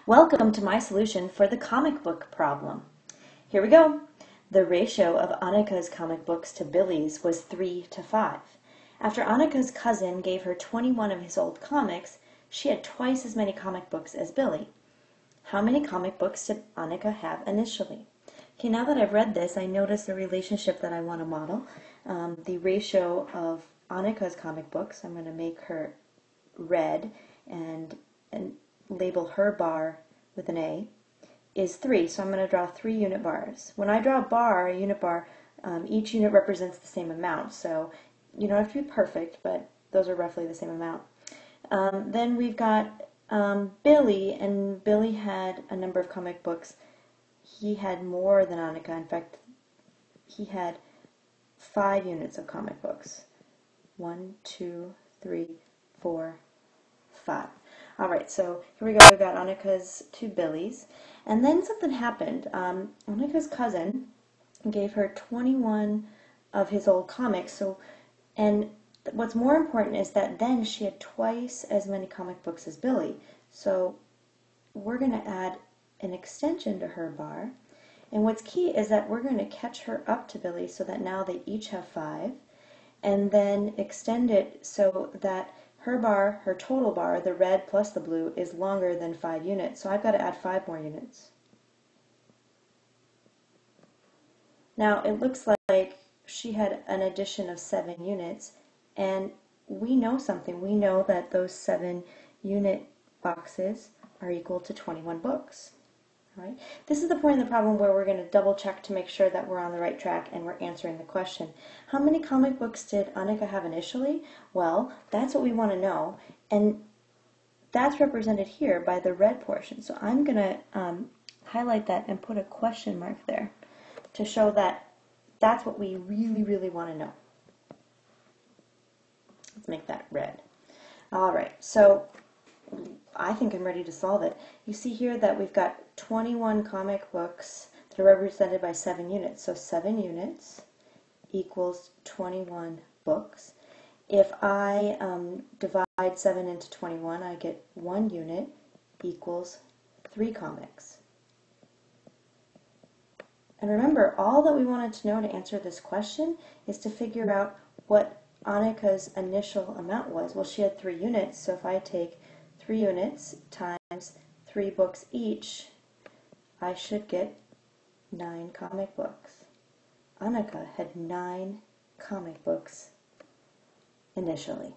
Welcome to my solution for the comic book problem. Here we go. The ratio of Annika's comic books to Billy's was 3 to 5. After Annika's cousin gave her 21 of his old comics, she had twice as many comic books as Billy. How many comic books did Annika have initially? Okay, now that I've read this, I notice a relationship that I want to model. The ratio of Annika's comic books, I'm going to make her red and label her bar with an A, is 3. So I'm going to draw 3 unit bars. When I draw a unit bar, each unit represents the same amount. So you don't have to be perfect, but those are roughly the same amount. Then we've got Billy, and Billy had a number of comic books. He had more than Annika. In fact, he had 5 units of comic books. 1, 2, 3, 4, 5. All right, so here we go. We've got Annika's to Billy's. And then something happened. Annika's cousin gave her 21 of his old comics. And what's more important is that then she had twice as many comic books as Billy. So we're going to add an extension to her bar. And what's key is that we're going to catch her up to Billy so that now they each have 5. And then extend it so that her bar, her total bar, the red plus the blue, is longer than 5 units. So I've got to add 5 more units. Now it looks like she had an addition of 7 units, and we know something. We know that those 7 unit boxes are equal to 21 books. Right? This is the point in the problem where we're going to double check to make sure that we're on the right track and we're answering the question. How many comic books did Annika have initially? Well, that's what we want to know, and that's represented here by the red portion. So I'm going to highlight that and put a question mark there to show that that's what we really, really want to know. Let's make that red. All right, so I think I'm ready to solve it. You see here that we've got 21 comic books that are represented by 7 units. So 7 units equals 21 books. If I divide 7 into 21, I get 1 unit equals 3 comics. And remember, all that we wanted to know to answer this question is to figure out what Annika's initial amount was. Well, she had 3 units, so if I take 3 units times 3 books each, I should get 9 comic books. Annika had 9 comic books initially.